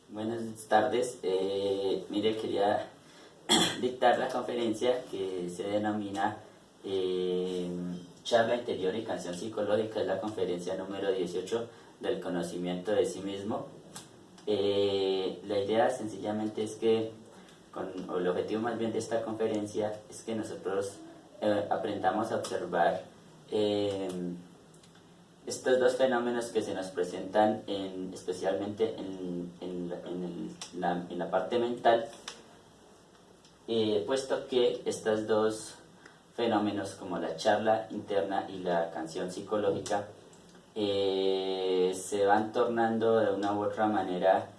Buenas tardes. Mire, quería dictar la conferencia que se denomina Charla Interior y Canción Psicológica. Es la conferencia número 18 del conocimiento de sí mismo. La idea sencillamente es que, o el objetivo más bien de esta conferencia es que nosotros aprendamos a observar estos dos fenómenos que se nos presentan especialmente en la parte mental, puesto que estos dos fenómenos, como la charla interna y la canción psicológica, se van tornando de una u otra manera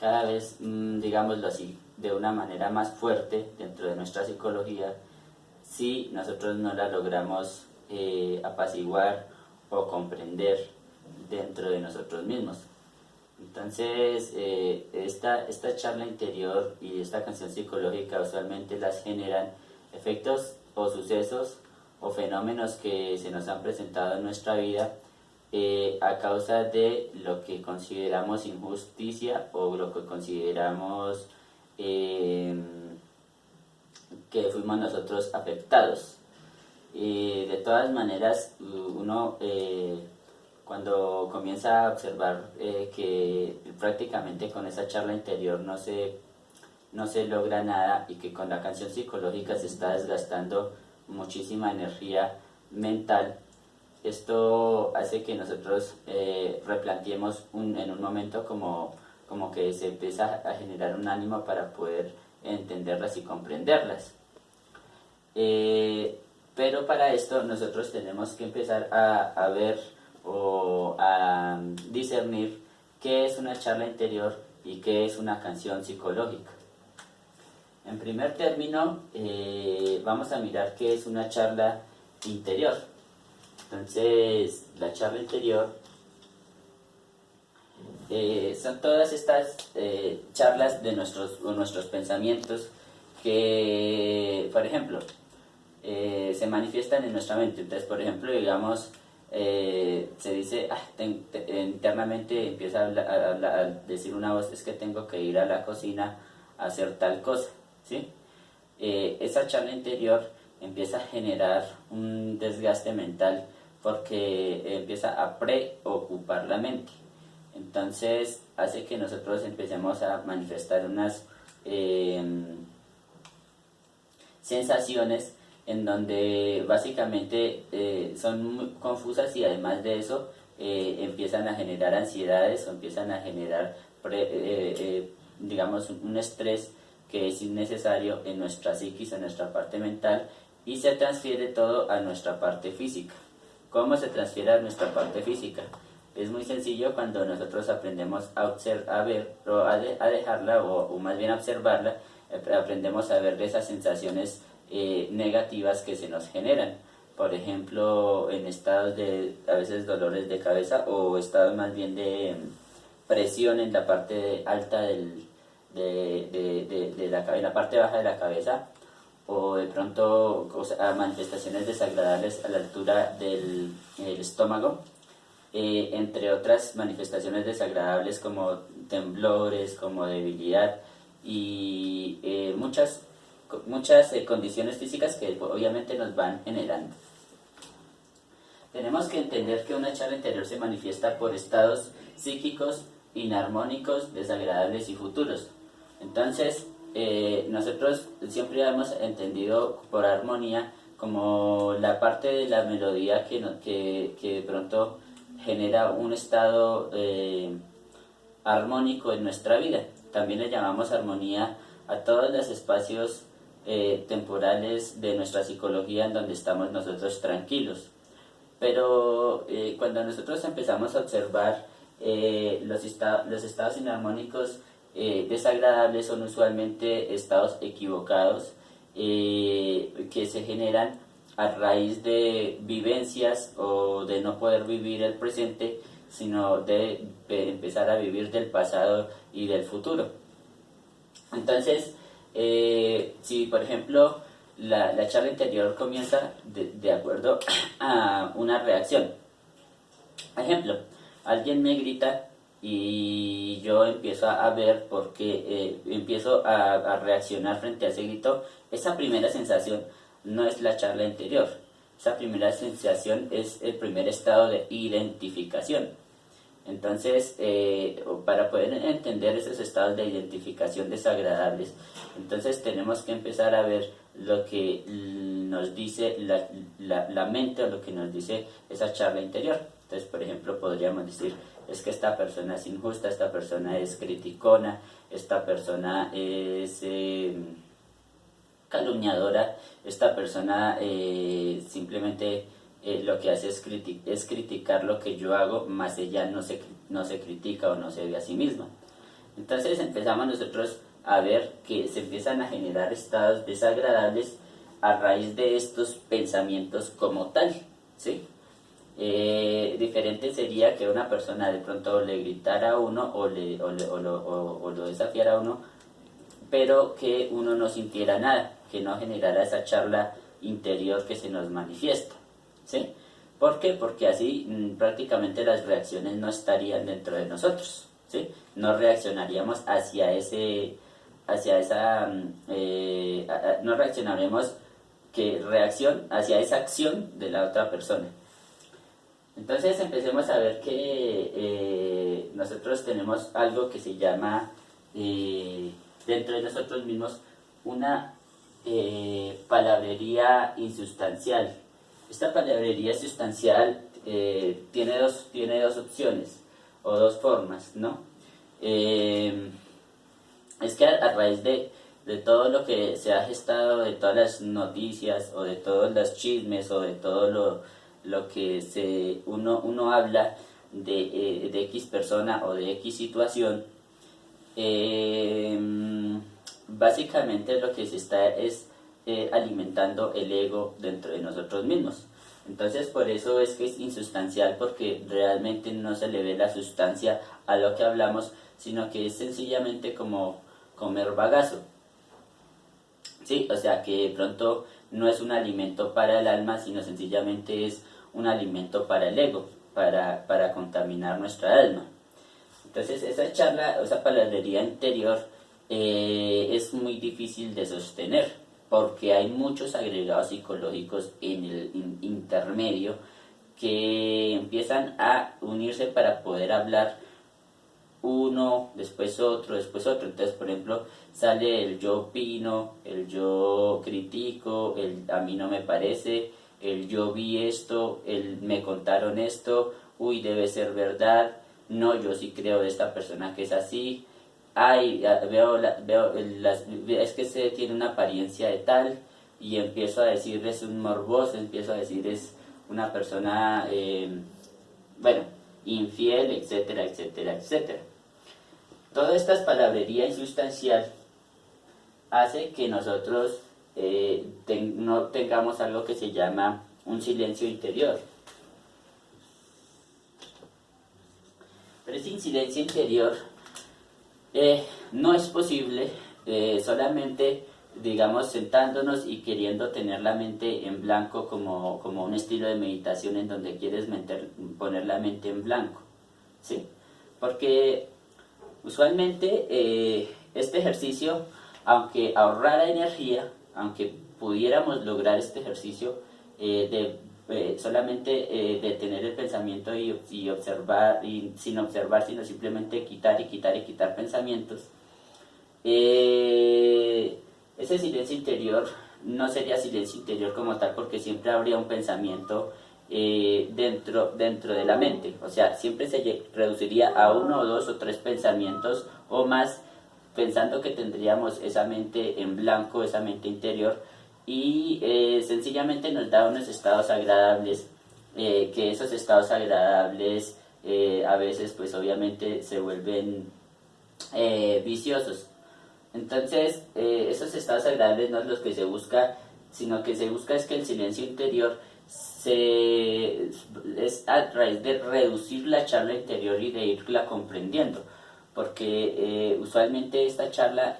cada vez, digámoslo así, de una manera más fuerte dentro de nuestra psicología, si nosotros no la logramos apaciguar o comprender dentro de nosotros mismos. Entonces, esta charla interior y esta canción psicológica usualmente las generan efectos o sucesos o fenómenos que se nos han presentado en nuestra vida a causa de lo que consideramos injusticia o lo que consideramos que fuimos nosotros afectados. De todas maneras, uno cuando comienza a observar que prácticamente con esa charla interior no se logra nada y que con la canción psicológica se está desgastando muchísima energía mental, esto hace que nosotros replanteemos en un momento como que se empieza a generar un ánimo para poder entenderlas y comprenderlas. Pero para esto nosotros tenemos que empezar a ver o a discernir qué es una charla interior y qué es una canción psicológica. En primer término, vamos a mirar qué es una charla interior. Entonces, la charla interior son todas estas charlas de nuestros pensamientos que, por ejemplo, se manifiestan en nuestra mente. Entonces, por ejemplo, digamos, se dice, internamente empieza a decir una voz, es que tengo que ir a la cocina a hacer tal cosa, ¿sí? Esa charla interior empieza a generar un desgaste mental porque empieza a preocupar la mente. Entonces hace que nosotros empecemos a manifestar unas sensaciones en donde básicamente son muy confusas y además de eso empiezan a generar ansiedades o empiezan a generar digamos un estrés que es innecesario en nuestra psiquis, en nuestra parte mental, y se transfiere todo a nuestra parte física. ¿Cómo se transfiere a nuestra parte física? Es muy sencillo cuando nosotros aprendemos a ver o a dejarla o más bien a observarla, aprendemos a ver esas sensaciones negativas que se nos generan. Por ejemplo, en estados de a veces dolores de cabeza o estados más bien de presión en la parte alta de en la parte baja de la cabeza, o de pronto manifestaciones desagradables a la altura del estómago, entre otras manifestaciones desagradables como temblores, como debilidad y muchas condiciones físicas que obviamente nos van generando. Tenemos que entender que una charla interior se manifiesta por estados psíquicos inarmónicos, desagradables y futuros. Entonces, nosotros siempre hemos entendido por armonía como la parte de la melodía que de pronto genera un estado armónico en nuestra vida. También le llamamos armonía a todos los espacios temporales de nuestra psicología en donde estamos nosotros tranquilos. Pero cuando nosotros empezamos a observar los estados inarmónicos desagradables, son usualmente estados equivocados que se generan a raíz de vivencias o de no poder vivir el presente, sino de empezar a vivir del pasado y del futuro. Entonces, si por ejemplo la charla interior comienza de acuerdo a una reacción. Ejemplo, alguien me grita y yo empiezo a ver porque empiezo a reaccionar frente a ese grito, esa primera sensación no es la charla interior. Esa primera sensación es el primer estado de identificación. Entonces, para poder entender esos estados de identificación desagradables, entonces tenemos que empezar a ver lo que nos dice la mente o lo que nos dice esa charla interior. Entonces, por ejemplo, podríamos decir, es que esta persona es injusta, esta persona es criticona, esta persona es calumniadora, esta persona simplemente lo que hace es criticar lo que yo hago, más ella no se critica o no se ve a sí misma. Entonces empezamos nosotros a ver que se empiezan a generar estados desagradables a raíz de estos pensamientos como tal, ¿sí? Diferente sería que una persona de pronto le gritara a uno o lo desafiara a uno, pero que uno no sintiera nada, que no generara esa charla interior que se nos manifiesta, ¿sí? ¿Por qué? Porque así prácticamente las reacciones no estarían dentro de nosotros, ¿sí? No reaccionaríamos no reaccionaremos hacia esa acción de la otra persona. Entonces empecemos a ver que nosotros tenemos algo que se llama dentro de nosotros mismos una palabrería insustancial. Esta palabrería sustancial tiene dos opciones o dos formas, ¿no? Es que a raíz de todo lo que se ha gestado, de todas las noticias o de todos los chismes o de todo lo que uno habla de X persona o de X situación, básicamente lo que se está es alimentando el ego dentro de nosotros mismos. Entonces por eso es que es insustancial, porque realmente no se le ve la sustancia a lo que hablamos, sino que es sencillamente como comer bagazo. Sí, o sea que de pronto no es un alimento para el alma, sino sencillamente es un alimento para el ego, para contaminar nuestra alma. Entonces esa charla, esa palabrería interior es muy difícil de sostener, porque hay muchos agregados psicológicos en el intermedio que empiezan a unirse para poder hablar uno, después otro, después otro. Entonces, por ejemplo, sale el yo opino, el yo critico, el a mí no me parece, el yo vi esto, el me contaron esto, uy, debe ser verdad, no, yo sí creo de esta persona que es así, ay, es que se tiene una apariencia de tal, y empiezo a decir es un morboso, empiezo a decir es una persona, bueno, infiel, etcétera, etcétera, etcétera. Toda esta palabrería insustancial hace que nosotros no tengamos algo que se llama un silencio interior. Pero ese silencio interior no es posible solamente, digamos, sentándonos y queriendo tener la mente en blanco como un estilo de meditación en donde quieres poner la mente en blanco, ¿sí? Porque usualmente este ejercicio, aunque ahorrara energía, aunque pudiéramos lograr este ejercicio solamente detener el pensamiento y observar, y sin observar, sino simplemente quitar y quitar y quitar pensamientos, ese silencio interior no sería silencio interior como tal, porque siempre habría un pensamiento dentro de la mente. O sea, siempre se reduciría a uno o dos o tres pensamientos o más, pensando que tendríamos esa mente en blanco, esa mente interior, y sencillamente nos da unos estados agradables, que esos estados agradables a veces pues obviamente se vuelven viciosos. Entonces esos estados agradables no es los que se busca, sino que se busca es que el silencio interior es a raíz de reducir la charla interior y de irla comprendiendo, porque usualmente esta charla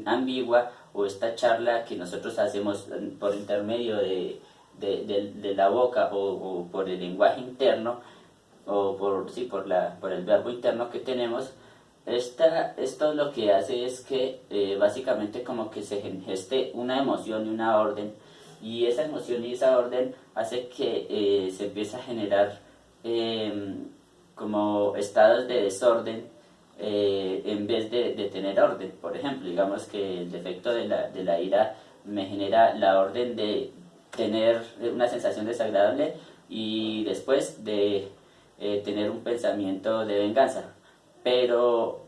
ambigua o esta charla que nosotros hacemos por intermedio de la boca o por el lenguaje interno, o sí, por el verbo interno que tenemos, esto lo que hace es que básicamente como que se geste una emoción y una orden, y esa emoción y esa orden hace que se empiece a generar como estados de desorden en vez de tener orden. Por ejemplo, digamos que el defecto de la ira me genera la orden de tener una sensación desagradable y después de tener un pensamiento de venganza. Pero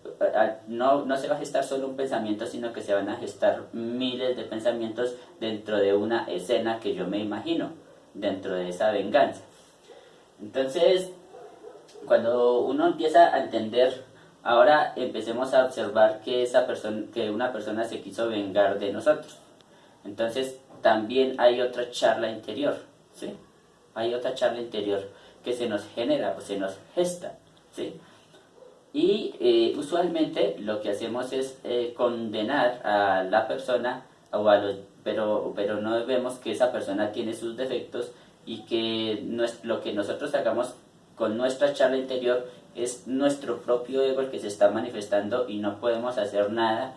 no se va a gestar solo un pensamiento, sino que se van a gestar miles de pensamientos dentro de una escena que yo me imagino, dentro de esa venganza. Entonces, cuando uno empieza a entender, ahora empecemos a observar que una persona se quiso vengar de nosotros. Entonces, también hay otra charla interior, ¿sí? Hay otra charla interior que se nos genera o se nos gesta, ¿sí? Y usualmente lo que hacemos es condenar a la persona, pero no vemos que esa persona tiene sus defectos y que lo que nosotros hagamos con nuestra charla interior es nuestro propio ego el que se está manifestando y no podemos hacer nada,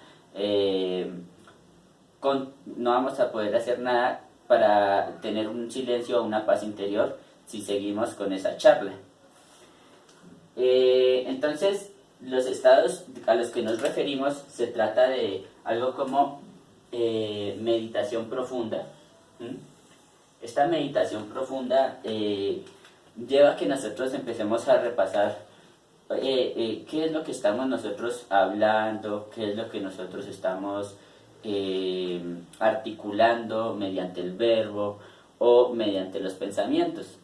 no vamos a poder hacer nada para tener un silencio o una paz interior si seguimos con esa charla. Entonces, los estados a los que nos referimos se trata de algo como meditación profunda. Esta meditación profunda lleva a que nosotros empecemos a repasar qué es lo que estamos nosotros hablando, qué es lo que nosotros estamos articulando mediante el verbo o mediante los pensamientos.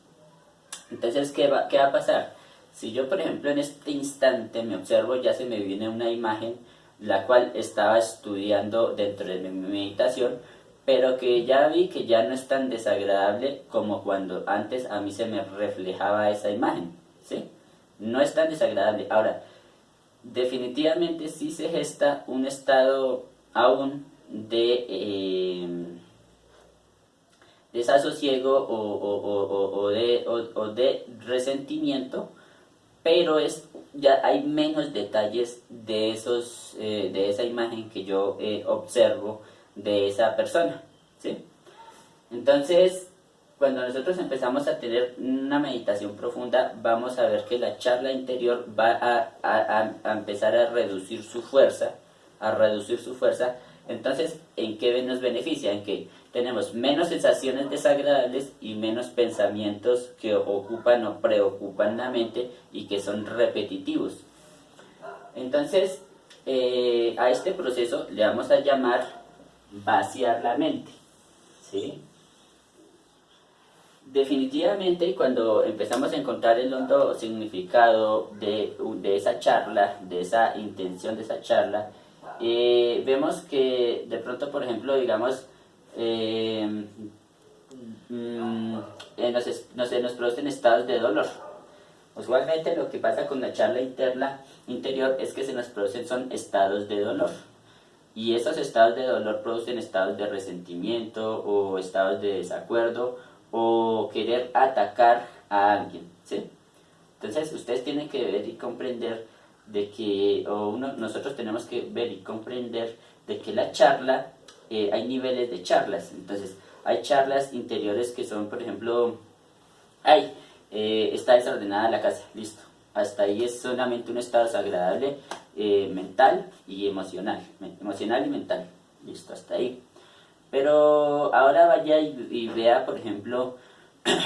Entonces, ¿qué va a pasar? Si yo, por ejemplo, en este instante me observo, ya se me viene una imagen la cual estaba estudiando dentro de mi meditación, pero que ya vi que ya no es tan desagradable como cuando antes a mí se me reflejaba esa imagen, ¿sí? No es tan desagradable. Ahora, definitivamente sí se gesta un estado aún de desasosiego o de resentimiento, pero ya hay menos detalles de de esa imagen que yo observo de esa persona, ¿sí? Entonces, cuando nosotros empezamos a tener una meditación profunda, vamos a ver que la charla interior va a empezar a reducir su fuerza, Entonces, ¿en qué nos beneficia? En que tenemos menos sensaciones desagradables y menos pensamientos que ocupan o preocupan la mente y que son repetitivos. Entonces, a este proceso le vamos a llamar vaciar la mente, ¿sí? Definitivamente, cuando empezamos a encontrar el hondo significado de esa charla, de esa intención de esa charla, vemos que de pronto, por ejemplo, digamos, nos producen estados de dolor. Usualmente lo que pasa con la charla interior es que se nos producen son estados de dolor. Y esos estados de dolor producen estados de resentimiento o estados de desacuerdo o querer atacar a alguien, ¿sí? Entonces ustedes tienen que ver y comprender de que, nosotros tenemos que ver y comprender de que la charla, hay niveles de charlas. Entonces hay charlas interiores que son, por ejemplo, está desordenada la casa, listo. Hasta ahí es solamente un estado desagradable mental y emocional y mental, listo, hasta ahí. Pero ahora vaya y vea, por ejemplo,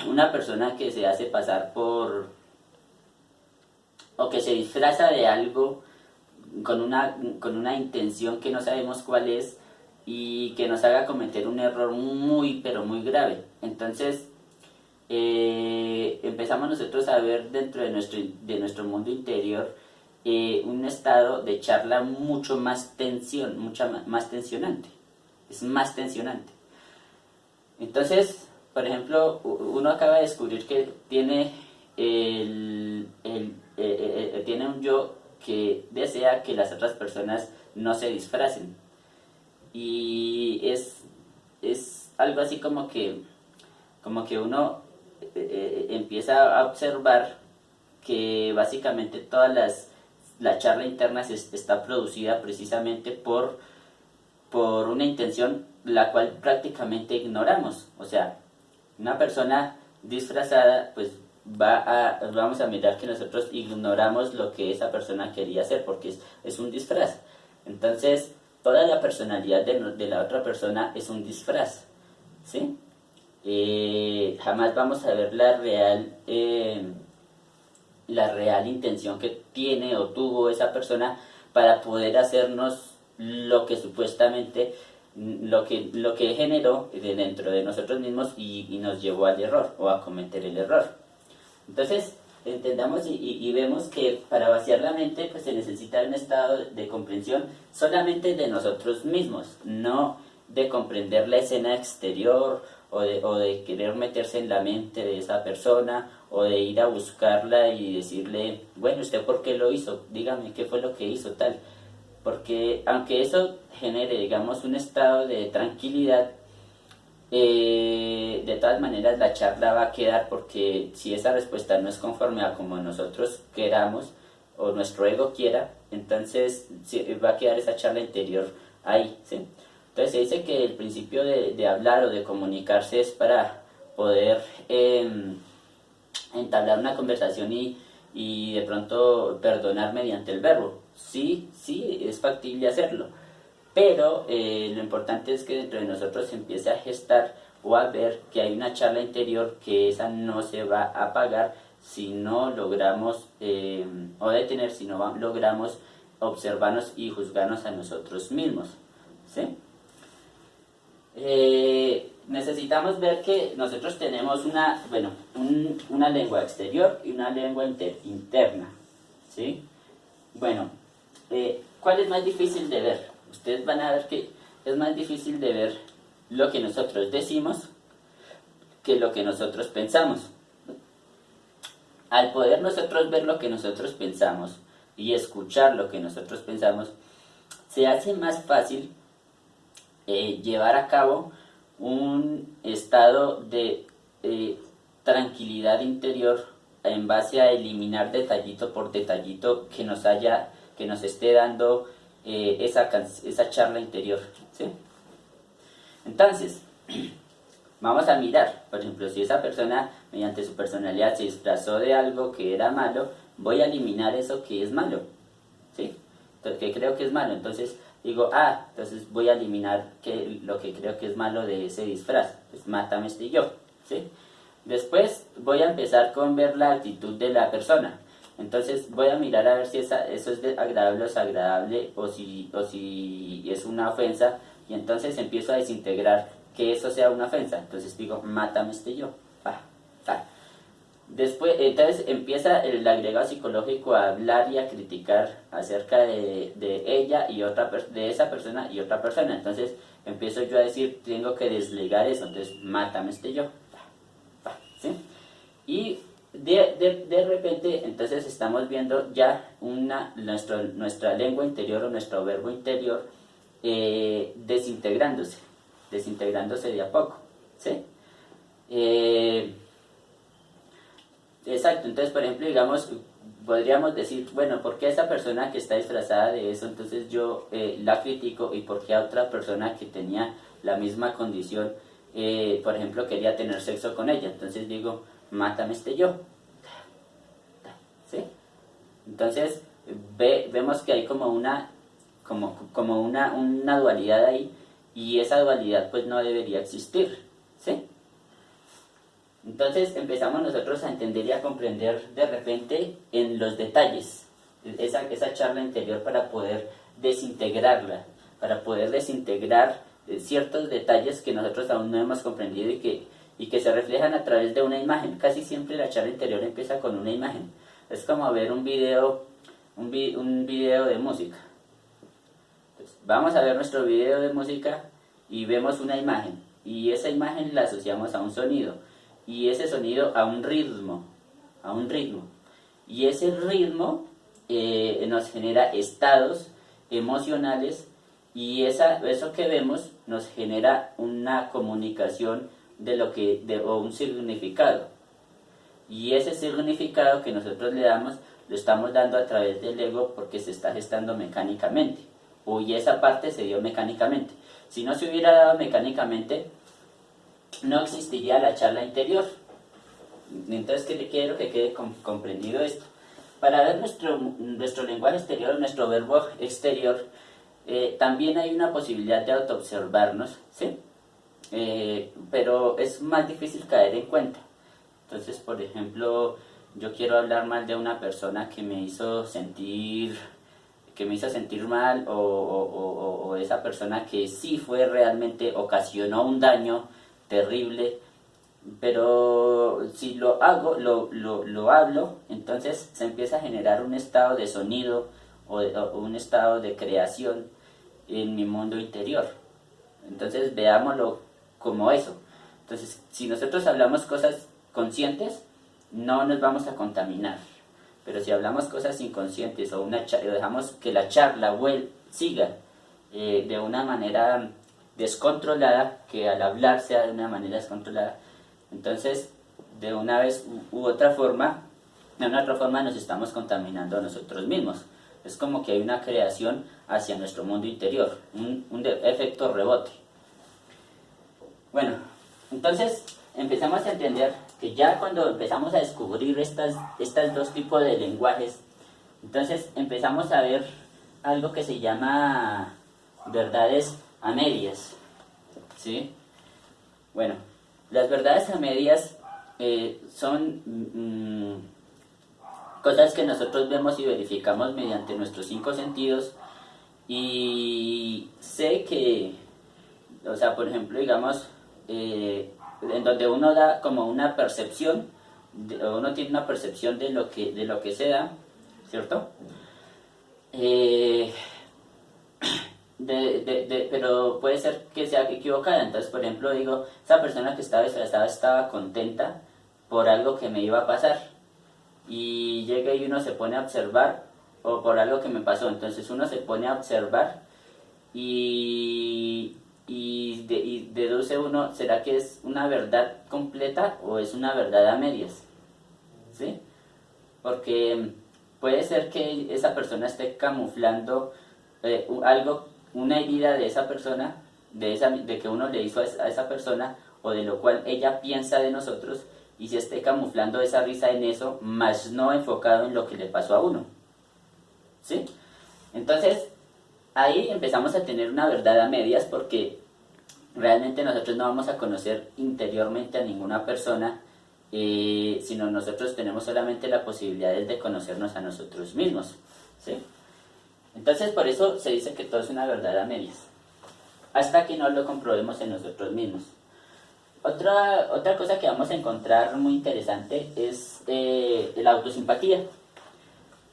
una persona que se hace pasar o que se disfraza de algo con una intención que no sabemos cuál es y que nos haga cometer un error muy, pero muy grave. Entonces, empezamos nosotros a ver dentro de nuestro mundo interior un estado de charla mucho más más tensionante. Es más tensionante. Entonces, por ejemplo, uno acaba de descubrir que tiene tiene un yo que desea que las otras personas no se disfracen. Y es algo así como que uno empieza a observar que básicamente la charla interna está producida precisamente por una intención la cual prácticamente ignoramos. O sea, una persona disfrazada, pues vamos a mirar que nosotros ignoramos lo que esa persona quería hacer, porque es un disfraz. Entonces, toda la personalidad de la otra persona es un disfraz, ¿sí? Jamás vamos a ver la real intención que tiene o tuvo esa persona para poder hacernos lo que supuestamente lo que generó dentro de nosotros mismos y nos llevó al error o a cometer el error. Entonces, entendamos y vemos que para vaciar la mente pues se necesita un estado de comprensión solamente de nosotros mismos, no de comprender la escena exterior o de querer meterse en la mente de esa persona o de ir a buscarla y decirle, bueno, ¿usted por qué lo hizo? Dígame qué fue lo que hizo tal. Porque aunque eso genere, digamos, un estado de tranquilidad, de todas maneras la charla va a quedar, porque si esa respuesta no es conforme a como nosotros queramos o nuestro ego quiera, entonces va a quedar esa charla interior ahí, ¿sí? Entonces se dice que el principio de hablar o de comunicarse es para poder entablar una conversación y de pronto perdonar mediante el verbo. Sí, sí, es factible hacerlo, pero lo importante es que dentro de nosotros se empiece a gestar o a ver que hay una charla interior que esa no se va a apagar si no logramos, o detener si no logramos observarnos y juzgarnos a nosotros mismos, ¿sí? Necesitamos ver que nosotros tenemos una lengua exterior y una lengua interna, ¿sí? Bueno, ¿cuál es más difícil de ver? Ustedes van a ver que es más difícil de ver lo que nosotros decimos que lo que nosotros pensamos. Al poder nosotros ver lo que nosotros pensamos y escuchar lo que nosotros pensamos, se hace más fácil llevar a cabo un estado de tranquilidad interior en base a eliminar detallito por detallito que nos esté dando esa charla interior, ¿sí? Entonces, vamos a mirar, por ejemplo, si esa persona mediante su personalidad se disfrazó de algo que era malo, voy a eliminar eso que es malo, ¿sí? Que creo que es malo, entonces digo, entonces voy a eliminar lo que creo que es malo de ese disfraz, pues mátame yo, ¿sí? Después voy a empezar con ver la actitud de la persona. Entonces voy a mirar a ver si eso es agradable o desagradable o si es una ofensa, y entonces empiezo a desintegrar que eso sea una ofensa. Entonces digo, mátame yo. Después, entonces empieza el agregado psicológico a hablar y a criticar acerca de ella y de esa persona y otra persona. Entonces empiezo yo a decir, tengo que desligar eso, entonces mátame yo. ¿Sí? Y de repente, entonces estamos viendo ya nuestra lengua interior o nuestro verbo interior desintegrándose de a poco, ¿sí? Exacto, entonces por ejemplo, digamos, podríamos decir, bueno, ¿por qué esa persona que está disfrazada de eso, entonces yo la critico, y por qué a otra persona que tenía la misma condición, por ejemplo, quería tener sexo con ella? Entonces digo, mátame yo. ¿Sí? Entonces vemos que hay como una dualidad ahí, y esa dualidad pues no debería existir, ¿sí? Entonces empezamos nosotros a entender y a comprender de repente en los detalles esa charla interior para poder desintegrarla, para poder desintegrar ciertos detalles que nosotros aún no hemos comprendido y que se reflejan a través de una imagen. Casi siempre la charla interior empieza con una imagen. Es como ver un video de música. Entonces, vamos a ver nuestro video de música y vemos una imagen, y esa imagen la asociamos a un sonido, y ese sonido a un ritmo, y ese ritmo nos genera estados emocionales, y eso que vemos nos genera una comunicación o un significado. Y ese significado que nosotros le damos, lo estamos dando a través del ego porque se está gestando mecánicamente. Y esa parte se dio mecánicamente. Si no se hubiera dado mecánicamente, no existiría la charla interior. Entonces quiero que quede comprendido esto. Para ver nuestro lenguaje exterior, nuestro verbo exterior, también hay una posibilidad de autoobservarnos, ¿sí? Pero es más difícil caer en cuenta. Entonces, por ejemplo, yo quiero hablar mal de una persona que me hizo sentir mal, o esa persona que sí fue realmente, ocasionó un daño terrible, pero si lo hago, lo hablo, entonces se empieza a generar un estado de sonido o un estado de creación en mi mundo interior. Entonces veámoslo como eso. Entonces, si nosotros hablamos cosas conscientes, no nos vamos a contaminar. Pero si hablamos cosas inconscientes o dejamos que la charla siga de una manera descontrolada, que al hablar sea de una manera descontrolada, entonces de una vez u otra forma, de una otra forma nos estamos contaminando a nosotros mismos. Es como que hay una creación hacia nuestro mundo interior, un efecto rebote. Bueno, entonces empezamos a entender que ya cuando empezamos a descubrir estas dos tipos de lenguajes, entonces empezamos a ver algo que se llama verdades a medias, ¿sí? Bueno, las verdades a medias son cosas que nosotros vemos y verificamos mediante nuestros 5 sentidos, y sé que, o sea, por ejemplo, digamos, en donde uno da como una percepción, uno tiene una percepción de lo que se da, ¿cierto? Pero puede ser que sea equivocada. Entonces, por ejemplo, digo, esa persona que estaba estresada estaba contenta por algo que me iba a pasar, y llega y uno se pone a observar, o por algo que me pasó, entonces uno se pone a observar y deduce uno, ¿será que es una verdad completa o es una verdad a medias? ¿Sí? Porque puede ser que esa persona esté camuflando algo, una herida de esa persona, de que uno le hizo a esa persona, o de lo cual ella piensa de nosotros, y se esté camuflando esa risa en eso, más no enfocado en lo que le pasó a uno. ¿Sí? Entonces, ahí empezamos a tener una verdad a medias, porque realmente nosotros no vamos a conocer interiormente a ninguna persona, sino nosotros tenemos solamente la posibilidad de conocernos a nosotros mismos, ¿sí? Entonces, por eso se dice que todo es una verdad a medias, hasta que no lo comprobemos en nosotros mismos. Otra cosa que vamos a encontrar muy interesante es la autosimpatía.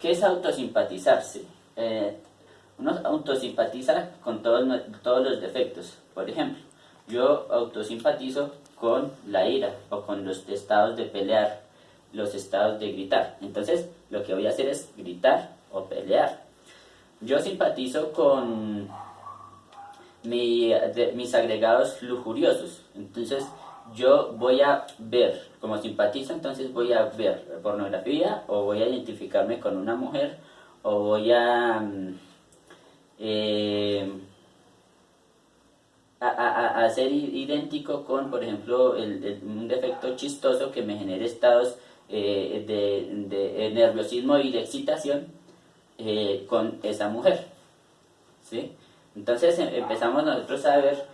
¿Qué es autosimpatizarse? Uno autosimpatiza con todos los defectos. Por ejemplo, yo autosimpatizo con la ira, o con los estados de pelear, los estados de gritar. Entonces, lo que voy a hacer es gritar o pelear. Yo simpatizo con mis agregados lujuriosos. Entonces, yo voy a ver, como simpatizo, entonces voy a ver pornografía, o voy a identificarme con una mujer, o voy a ser idéntico con, por ejemplo, un defecto chistoso que me genere estados de nerviosismo y de excitación con esa mujer, ¿sí? Entonces empezamos nosotros a ver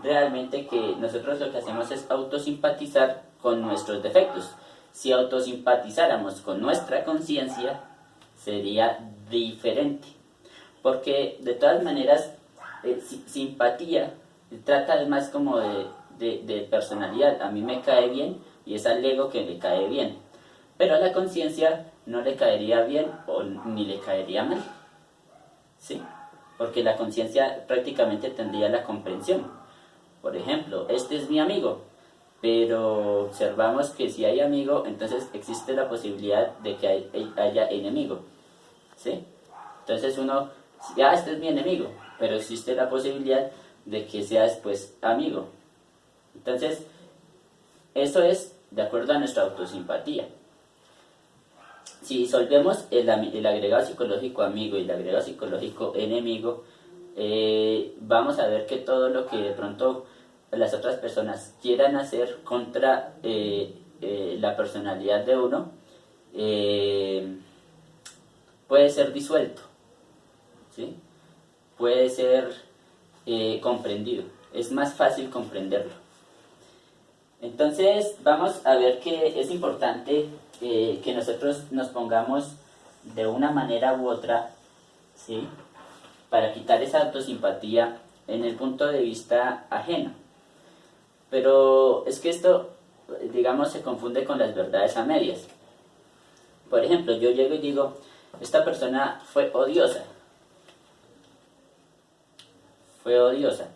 realmente que nosotros lo que hacemos es autosimpatizar con nuestros defectos. Si autosimpatizáramos con nuestra conciencia, sería diferente, porque de todas maneras simpatía trata además como de personalidad. A mí me cae bien y es al ego que le cae bien, pero a la conciencia no le caería bien o ni le caería mal, ¿sí? Porque la conciencia prácticamente tendría la comprensión. Por ejemplo, este es mi amigo, pero observamos que si hay amigo, entonces existe la posibilidad de que haya enemigo, ¿sí? Entonces uno, ya este es mi enemigo, pero existe la posibilidad de que sea después amigo. Entonces, eso es de acuerdo a nuestra autosimpatía. si disolvemos el agregado psicológico amigo y el agregado psicológico enemigo, vamos a ver que todo lo que de pronto las otras personas quieran hacer contra la personalidad de uno puede ser disuelto, ¿sí? Puede ser comprendido, es más fácil comprenderlo. Entonces vamos a ver que es importante que nosotros nos pongamos de una manera u otra, ¿sí?, para quitar esa autosimpatía en el punto de vista ajeno. Pero es que esto, digamos, se confunde con las verdades a medias. Por ejemplo, yo llego y digo, esta persona fue odiosa. Fue odiosa.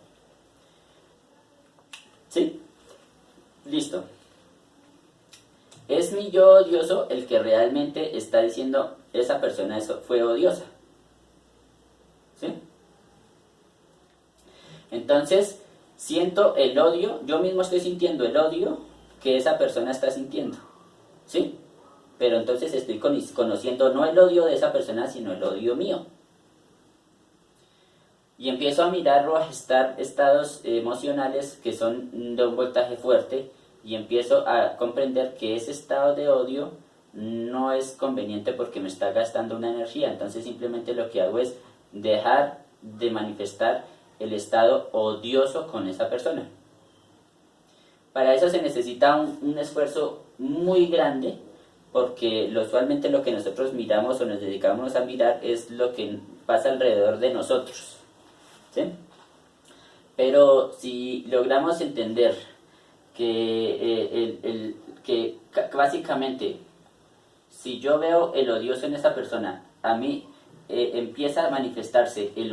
¿Sí? Listo. Es mi yo odioso el que realmente está diciendo esa persona eso fue odiosa. ¿Sí? Entonces, siento el odio, yo mismo estoy sintiendo el odio que esa persona está sintiendo. ¿Sí? Pero entonces estoy conociendo no el odio de esa persona, sino el odio mío. Y empiezo a mirar o a gestar estados emocionales que son de un voltaje fuerte y empiezo a comprender que ese estado de odio no es conveniente porque me está gastando una energía. Entonces simplemente lo que hago es dejar de manifestar el estado odioso con esa persona. Para eso se necesita un esfuerzo muy grande, porque usualmente lo que nosotros miramos o nos dedicamos a mirar es lo que pasa alrededor de nosotros, ¿sí? Pero si logramos entender que básicamente si yo veo el odioso en esa persona, a mí empieza a manifestarse el